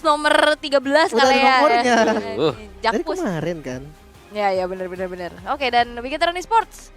nomor 13 Udah kali ada ya. nomornya. Dari Jakpus. kemarin kan. Ya bener. Oke, dan Bigetron Esports.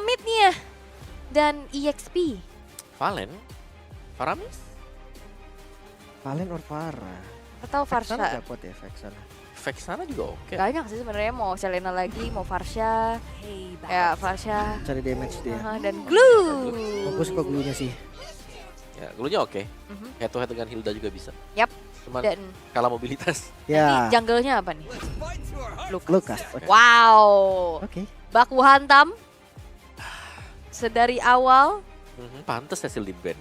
Mid-nya dan EXP. Valen, Faramis, Valen or Farah. Atau Vexana Farsha. dapat ya Vexana. Vexana juga oke. Banyak sih sebenarnya, mau Selena lagi, mau Farsha. Ya, Farsha. Cari damage dia. Dan Glue. Aku suka glue-nya sih. Ya, dulunya oke. Mhm. Head to head dengan Hilda juga bisa. Yap. Cuman Dan kalah mobilitas. Ya, jungle-nya apa nih? Lukas. Wow. Oke. Baku hantam. Sedari awal. Pantes hasil di band.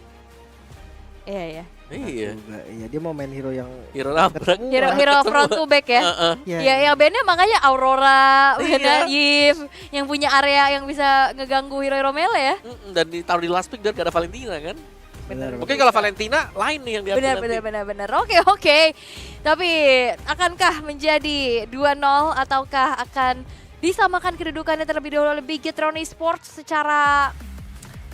Iya. Iya. Juga, iya dia mau main hero yang Hero nabrak. Hero front to back ya. Iya. Ya, yang bandnya makanya Aurora, Iya. Yves, yang punya area yang bisa ngeganggu hero-hero melee ya. Dan ditaruh di last pick dan gak ada Valentina kan. Benar. Mungkin kalau Valentina lain nih yang diambil nanti. Benar. Oke. Tapi akankah menjadi 2-0 ataukah akan disamakan kedudukannya terlebih dahulu oleh Bigetron Esports secara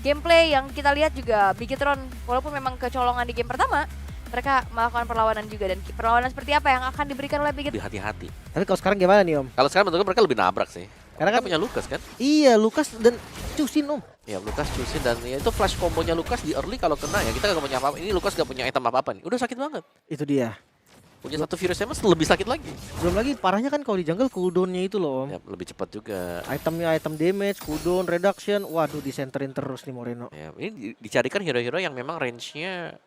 gameplay yang kita lihat juga Bigetron walaupun memang kecolongan di game pertama, mereka melakukan perlawanan juga, dan perlawanan seperti apa yang akan diberikan oleh Bigetron? Lebih hati-hati. Tapi kalau sekarang gimana nih Om? Kalau sekarang menurut gue mereka lebih nabrak sih. Karena Mereka kan punya Lukas kan. iya Lukas dan Cusin Om. Ya Lukas cusin dan ya itu flash kombonya Lukas di early kalau kena ya kita gak punya apa-apa. Ini Lukas gak punya item apa-apa nih. Udah sakit banget. Itu dia. Punya satu Furious Emas lebih sakit lagi. Belum lagi parahnya kan kalau di jungle cooldown-nya itu loh Om. Ya lebih cepat juga. Itemnya item damage, cooldown, reduction. Waduh disenterin terus nih Moreno. Ya, ini dicarikan hero-hero yang memang range-nya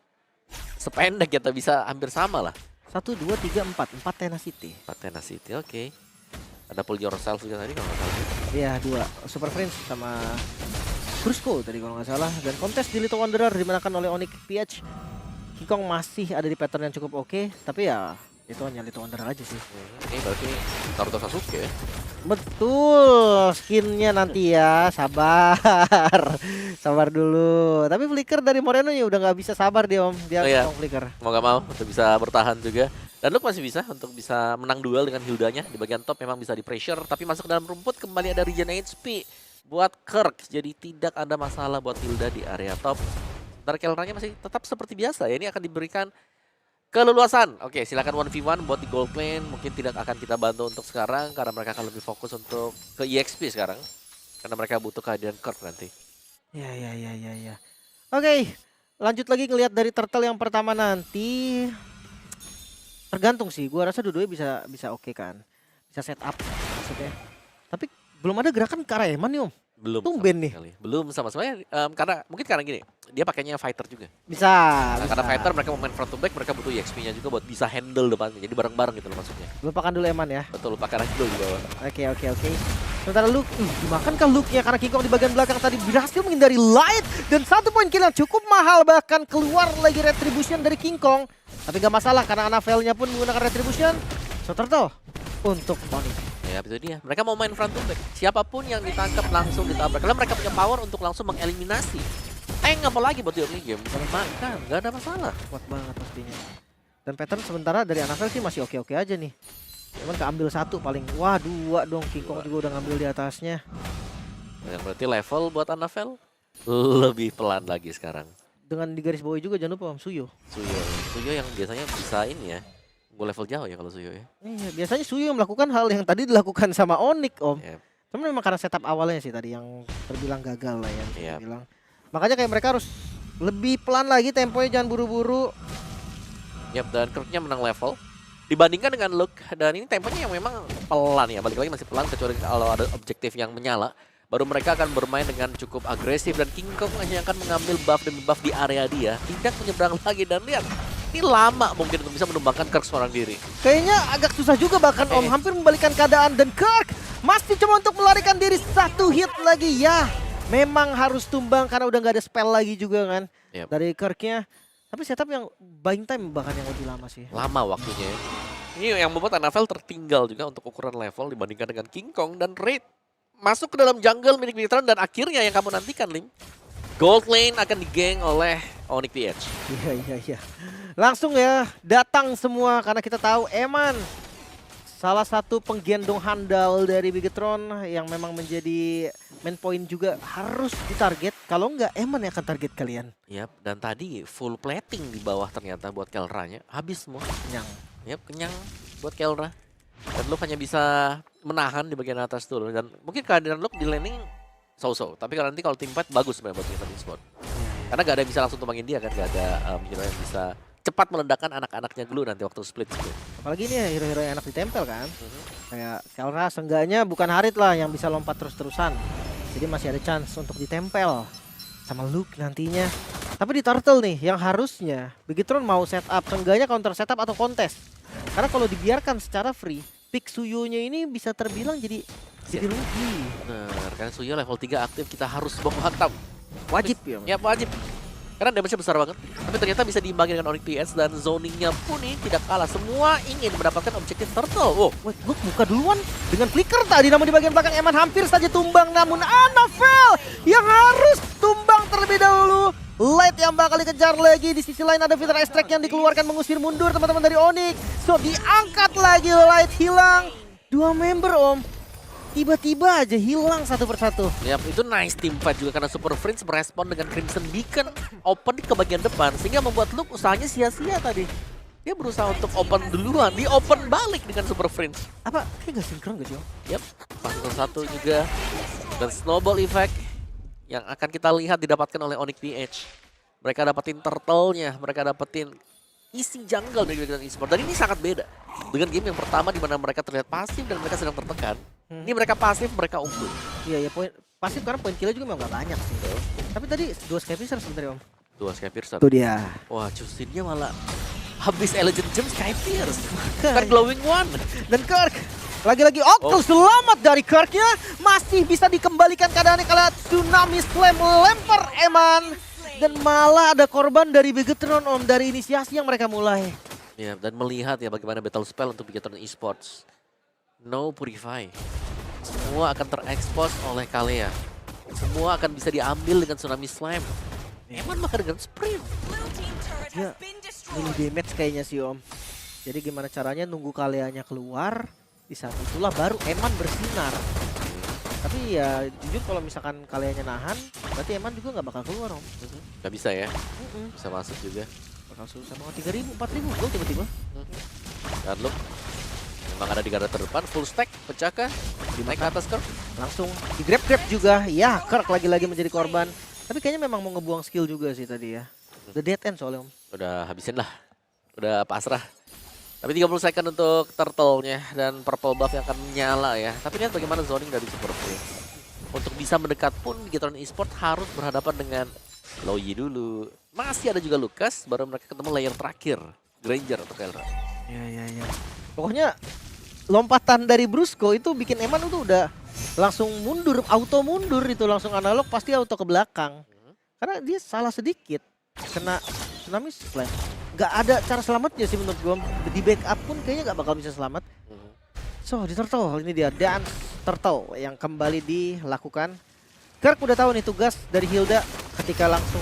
sependek ya, bisa hampir sama lah. 1, 2, 3, 4. 4 tenacity. Patena City, oke. Ada pull yourself juga tadi kalau nggak salah. Iya 2. Super Friends sama Brusco tadi kalau nggak salah. Dan kontes di Little Wanderer dimenangkan oleh Onyx PH. Kikong masih ada di pattern yang cukup oke. Tapi ya itu hanya Little Wanderer aja sih. Ini berarti Naruto Sasuke ya. Betul, skinnya nanti ya, sabar, sabar dulu. Tapi flicker dari Moreno ya udah nggak bisa sabar dia Om, dia Oh iya. mau flicker. Mau gak mau untuk bisa bertahan juga. Dan Luke masih bisa untuk bisa menang duel dengan Hildanya. Di bagian top memang bisa di pressure. Tapi masuk ke dalam rumput kembali ada regen HP buat Kirk. Jadi tidak ada masalah buat Hilda di area top. Ntar Kelranya masih tetap seperti biasa ya. Ini akan diberikan keleluasan. Oke, silakan 1v1 buat di gold lane. Mungkin tidak akan kita bantu untuk sekarang karena mereka akan lebih fokus untuk ke EXP sekarang. Karena mereka butuh kehadiran Kirk nanti. Ya. Oke, lanjut lagi ngelihat dari turtle yang pertama nanti. Tergantung sih, gua rasa dua-duanya bisa oke kan. Bisa setup maksudnya. Tapi belum ada gerakan ke arah Eman nih Om. Belum Tumben sama nih. sekali. Belum sama-sama karena mungkin karena gini, dia pakainya fighter juga. Bisa. Nah, karena fighter mereka mau main front to back, mereka butuh EXP-nya juga buat bisa handle depannya. Jadi bareng-bareng gitu loh maksudnya. Lupakan dulu Eman ya. Betul, lupakan aja dulu di bawah. Oke. Sementara Luke, dimakan kan Luke-nya karena Kikong di bagian belakang tadi berhasil menghindari light. Dan 1 poin kill yang cukup mahal, bahkan keluar lagi retribution dari King Kong. Tapi gak masalah karena Anavel-nya pun menggunakan retribution. So turtle untuk Onyx. Ya itu dia, mereka mau main front to back. Siapapun yang ditangkap langsung ditabrak. Karena mereka punya power untuk langsung mengeliminasi. Apalagi buat di early game. Makan, gak ada masalah. Kuat banget pastinya. Dan pattern sementara dari Anavel sih masih oke-oke aja nih. Cuman keambil 1 paling. Wah 2 dong, King Kong juga udah ngambil di atasnya. Yang berarti level buat Anavel lebih pelan lagi sekarang. Dengan di garis bawah juga jangan lupa Om Suyo. Suyo yang biasanya bisa ini ya. Gue level jauh ya kalau Suyo ya. Iya, biasanya Suyo melakukan hal yang tadi dilakukan sama Onyx Om. Yep. Cuman memang karena setup awalnya sih tadi yang terbilang gagal lah ya. Yep. Bilang. Makanya kayak mereka harus lebih pelan lagi temponya, jangan buru-buru. Yap, dan Kirknya menang level dibandingkan dengan Luke, dan ini temponya yang memang pelan ya, balik lagi masih pelan kecuali kalau ada objektif yang menyala. Baru mereka akan bermain dengan cukup agresif dan King Kong hanya akan mengambil buff demi buff di area dia, tidak menyeberang lagi. Dan lihat, ini lama mungkin untuk bisa menumbangkan Kirk seorang diri. Kayaknya agak susah juga bahkan Om, hampir membalikkan keadaan dan Kirk masih cuma untuk melarikan diri 1 hit lagi ya. Memang harus tumbang karena udah nggak ada spell lagi juga kan. Yep. Dari Kirknya. Tapi setup yang buying time bahkan yang lebih lama sih. Lama waktunya. Ini yang membuat Anavel tertinggal juga untuk ukuran level dibandingkan dengan King Kong dan Raid. Masuk ke dalam jungle milik Bigetron dan akhirnya yang kamu nantikan, Lim. Gold lane akan digeng oleh Onyx PH. Iya. Langsung ya datang semua karena kita tahu Eman salah satu penggendong handal dari Bigetron yang memang menjadi main point juga harus ditarget. Kalau enggak, Eman yang akan target kalian. Yap, dan tadi full plating di bawah ternyata buat Kelra-nya. Habis semua. Kenyang. Yap, kenyang buat Kelra. Dan Luke hanya bisa menahan di bagian atas dulu. Dan mungkin kehadiran Luke di laning so-so. Tapi kalau nanti kalau tim fight bagus sebenarnya buat Bigetron Esports. Karena gak ada yang bisa langsung tumbangin dia kan. Gak ada hero yang bisa cepat meledakkan anak-anaknya dulu nanti waktu split. Apalagi ini ya hero-hero yang enak ditempel kan. Kayak Kelra seenggaknya bukan Harit lah yang bisa lompat terus-terusan. Jadi masih ada chance untuk ditempel sama Luke nantinya. Tapi di Turtle nih yang harusnya Bigetron mau setup seenggaknya counter setup atau kontes. Karena kalau dibiarkan secara free, pick Suyo-nya ini bisa terbilang jadi rugi. Bener, karena Suyo level 3 aktif kita harus baku hantam. Wajib ya. Ya wajib. Karena damage-nya besar banget. Tapi ternyata bisa diimbangi dengan Onyx PS dan zoningnya pun ini tidak kalah. Semua ingin mendapatkan objektif Turtle. Oh, Wait, Luke buka duluan dengan flicker tadi, namun di bagian belakang Eman hampir saja tumbang. Namun Anavel yang harus tumbang terlebih dahulu. Light yang bakal dikejar lagi. Di sisi lain ada Vitra Extract yang dikeluarkan mengusir mundur teman-teman dari Onyx. So diangkat lagi, Light hilang. 2 member om. Tiba-tiba aja hilang satu persatu. ya itu nice team fight juga karena Super Prince merespon dengan Crimson Beacon open ke bagian depan sehingga membuat Luke usahanya sia-sia tadi. Dia berusaha untuk open duluan, di open balik dengan Super Prince. Apa? Kayak gak sinkron gak sih om? Yap, pasang satu juga dan snowball effect yang akan kita lihat didapatkan oleh Onyx PH. Mereka dapetin turtle-nya, mereka dapetin isi jungle dari Bigetron Esports. Dan ini sangat beda dengan game yang pertama di mana mereka terlihat pasif dan mereka sedang tertekan. Ini mereka pasif, mereka unggul. Iya, ya poin pasif karena poin killnya juga memang gak banyak sih. Tapi tadi 2 Skyfisher sebenarnya om. 2 Skypiercer. Itu dia. Wah, Justinnya malah habis Elegant Gem Skypierce. Kan Glowing One. Dan Kirk lagi-lagi selamat dari Kirknya. Masih bisa dikembalikan keadaannya kalau Tsunami Slam melempar Eman. Dan malah ada korban dari Bigetron om dari inisiasi yang mereka mulai. Ya, dan melihat ya bagaimana battle spell untuk Bigetron Esports. No Purify. Semua akan terekspos oleh Kalea. Semua akan bisa diambil dengan Tsunami Slam. Eman makan dengan sprint. Ya, mini damage kayaknya sih om. Jadi gimana caranya nunggu Kaleanya keluar. Di saat itulah baru Eman bersinar. Tapi ya jujur kalau misalkan Kaleanya nahan, berarti Eman juga nggak bakal keluar om. Gak bisa ya, bisa masuk juga. Bakal susah banget 3.000, 4.000 gol tiba-tiba. Dan Luke memang ada di garda terdepan, full stack, pecah kah? Naik ke atas Kirk. Langsung di grab juga. Ya, Kirk lagi-lagi menjadi korban. Tapi kayaknya memang mau ngebuang skill juga sih tadi ya. The dead end soalnya om. Udah habisin lah, udah pasrah. Tapi 30 second untuk turtle-nya dan purple buff yang akan menyala ya. Tapi lihat bagaimana zoning dari Super Prince. Untuk bisa mendekat pun Bigetron Esports harus berhadapan dengan Loyi dulu. Masih ada juga Lucas, baru mereka ketemu layer terakhir. Granger atau Kelra. Ya. Pokoknya lompatan dari Brusco itu bikin Eman itu udah langsung mundur, auto mundur itu langsung analog pasti auto ke belakang. Karena dia salah sedikit kena Tsunami Slam. Gak ada cara selamatnya sih menurut gue. Di backup pun kayaknya gak bakal bisa selamat. So di Turtle ini dia Dance Turtle yang kembali dilakukan. Kirk udah tahu nih tugas dari Hilda ketika langsung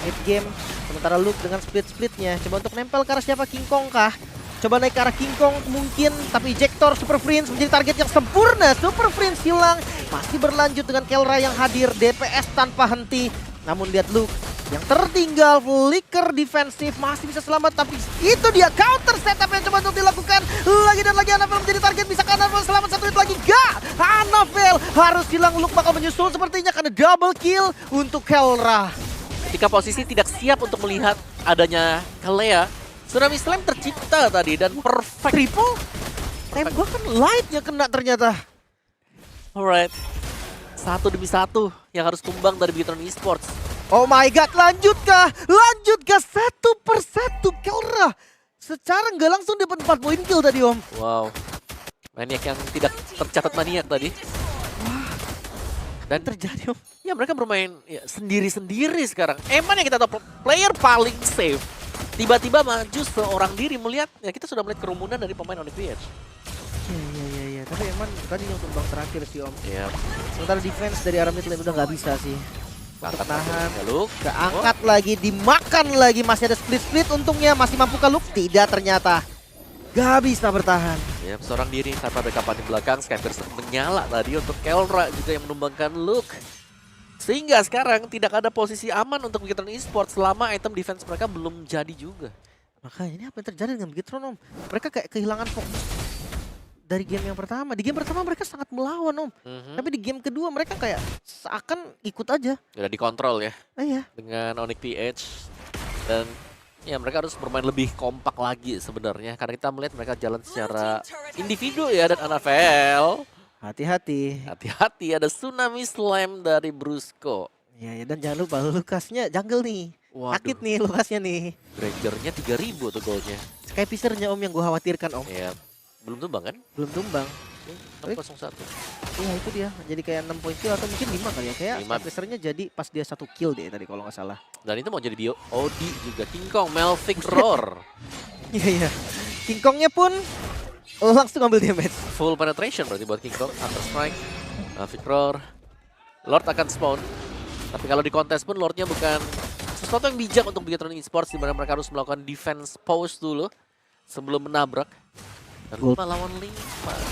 mid game. Sementara Luke dengan split-splitnya coba untuk nempel ke arah siapa, King Kong kah? Coba naik ke arah King Kong mungkin, tapi ejector Super Prince menjadi target yang sempurna. Super Prince hilang, masih berlanjut dengan Kelra yang hadir, DPS tanpa henti. Namun lihat Luke yang tertinggal, flicker defensif masih bisa selamat, tapi itu dia counter setup yang coba untuk dilakukan. Lagi dan lagi Anavel menjadi target, bisa Anavel selamat satu hit lagi? Gak! Anavel harus hilang, Luke bakal menyusul sepertinya karena double kill untuk Kelra. Ketika posisi tidak siap untuk melihat adanya Kalea, Tsunami Slam tercipta tadi dan perfect. Triple? Tembakan lightnya kena ternyata. Alright. Satu demi satu yang harus tumbang dari Bigetron Esports. Oh my god, lanjutkah? Lanjutkah satu persatu Kelra? Secara nggak langsung dapat 4 poin kill tadi om. Wow. Maniak yang tidak tercatat maniak tadi. Dan Terjadi om. ya mereka bermain ya, sendiri-sendiri sekarang. Eman yang kita tahu player paling safe. Tiba-tiba maju seorang diri melihat, ya kita sudah melihat kerumunan dari pemain Onyx PH. Iya. Tapi emang tadi yang tumbang terakhir sih om. Iya. Sementara defense dari arah mid lane udah nggak bisa sih. Untuk tahan. Ya, Luke. Keangkat lagi, dimakan lagi. Masih ada split-split untungnya. Masih mampukah Luke? Tidak ternyata. Gak bisa bertahan. Ya, seorang diri tanpa backupan di belakang. Skypers menyala tadi untuk Kelra juga yang menumbangkan Luke. Sehingga sekarang tidak ada posisi aman untuk Bigetron Esports selama item defense mereka belum jadi juga. Makanya ini apa yang terjadi dengan Bigetron, Om? Mereka kayak kehilangan fokus dari game yang pertama. Di game pertama mereka sangat melawan, Om. Tapi di game kedua mereka kayak seakan ikut aja. Udah dikontrol ya Iya. dengan Onyx PH. Dan ya mereka harus bermain lebih kompak lagi sebenarnya. Karena kita melihat mereka jalan secara individu ya. Dan Anavel, Hati-hati. hati-hati ada Tsunami Slam dari Brusco. Iya, ya, dan jangan lupa Lukasnya jungle nih. Waduh. Sakit nih Lukasnya nih. Grangernya 3000 tuh golnya. Skypissernya, Om, yang gue khawatirkan, Om. Ya, belum tumbang kan? Belum tumbang. 601. Iya, itu dia. Jadi kayak 6 poin kill atau mungkin 5 kali ya. Kayak 5. Skypissernya jadi pas dia 1 kill deh tadi kalau nggak salah. Dan itu mau jadi bio Odi juga. King Kong, Melvic Roar. Iya, iya. King Kongnya pun langsung ambil damage. Full penetration berarti buat King Kong. Counter Strike, Melvic Roar. Lord akan spawn. Tapi kalau di kontes pun Lordnya bukan sesuatu yang bijak untuk Bigetron Esports, di mana mereka harus melakukan defense pause dulu sebelum menabrak. Dan lupa lawan 5.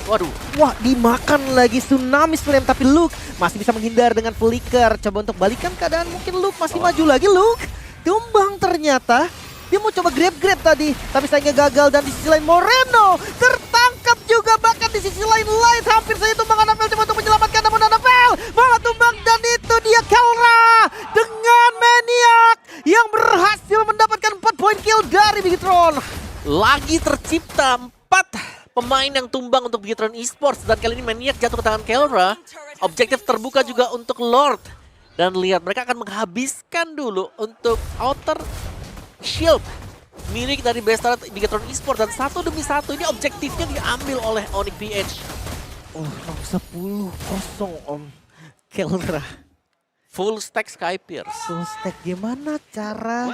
Waduh. Wah, dimakan lagi Tsunami Slam, tapi Luke masih bisa menghindar dengan flicker. Coba untuk balikan keadaan, mungkin Luke masih maju lagi. Luke tumbang ternyata. Dia mau coba grab tadi, tapi sayangnya gagal. Dan di sisi lain Moreno tertangkap juga, bahkan di sisi lain Light hampir saja tumbang. Anavel coba untuk menyelamatkan, namun Anavel malah tumbang. Dan itu dia Kelra dengan Maniac yang berhasil mendapatkan 4 poin kill dari Bigetron. Lagi tercipta 4 pemain yang tumbang untuk Bigetron Esports. Dan kali ini Maniac jatuh ke tangan Kelra. Objektif terbuka juga untuk Lord. Dan lihat mereka akan menghabiskan dulu untuk outer shield milik dari Bestart Bigetron Esports. Dan satu demi satu ini objektifnya diambil oleh Onyx PH. Oh, 10-0, Om. Kelra Full stack Skypierce. full stack. Gimana cara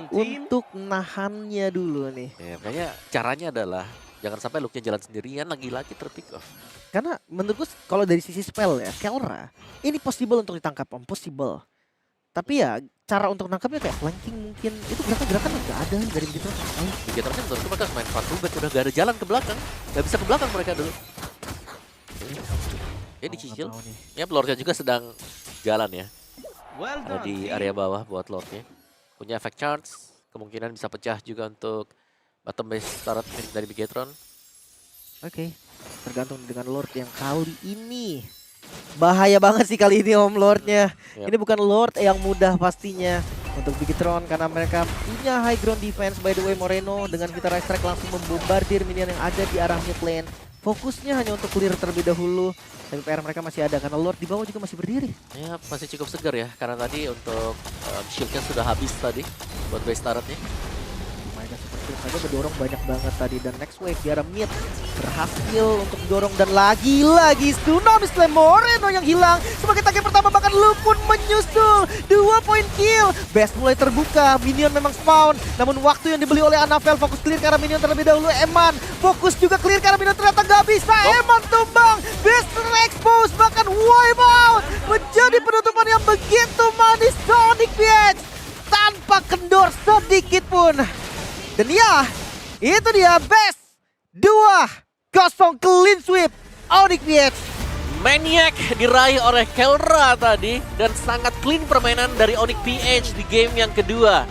untuk nahannya dulu nih? Ya, makanya caranya adalah jangan sampai Luke-nya jalan sendirian, lagi-lagi terpick off. Karena menurutku kalau dari sisi spell ya, Kelra ini possible untuk ditangkap, Om, possible. Tapi ya cara untuk nangkapnya kayak flanking mungkin, itu gerakan-gerakan nggak ada dari Bigetron. Bigetron sih menurutku mereka harus main front to back, udah gak ada jalan ke belakang. Gak bisa ke belakang mereka dulu. Ya dicicil. Ya Lordnya juga sedang jalan ya. Ada di area bawah buat Lordnya. Punya efek charge, kemungkinan bisa pecah juga untuk bottom base turret milik dari Bigetron. Oke, tergantung dengan Lord yang kali ini. Bahaya banget sih kali ini, Om, Lordnya. Yap. Ini bukan Lord yang mudah pastinya untuk Bigetron karena mereka punya high ground defense. By the way, Moreno dengan Vita Rise Strike langsung membombardir minion yang ada di arah mid lane. Fokusnya hanya untuk clear terlebih dahulu. Tapi PR mereka masih ada karena Lord di bawah juga masih berdiri. Ya masih cukup segar ya, karena tadi untuk shieldnya sudah habis tadi buat base turretnya. Mereka seperti saja mendorong banyak banget tadi. Dan next wave di arah mid berhasil untuk didorong. Dan lagi-lagi Tsunami Slam Moreno yang hilang. Sebagai target pertama bahkan Luke pun menyusul. 2 poin kill. Best mulai terbuka. Minion memang spawn. Namun waktu yang dibeli oleh Anavel fokus clear ke arah minion terlebih dahulu. Eman fokus juga clear ke arah minion, ternyata gak bisa. Eman tumbang. Best expose bahkan wipe out. Menjadi penutupan yang begitu manis Onyx PH. Tanpa kendor sedikit pun. Dan ya, itu dia Best 2-0 clean sweep Onyx PH. Maniac diraih oleh Kelra tadi dan sangat clean permainan dari Onyx PH di game yang kedua.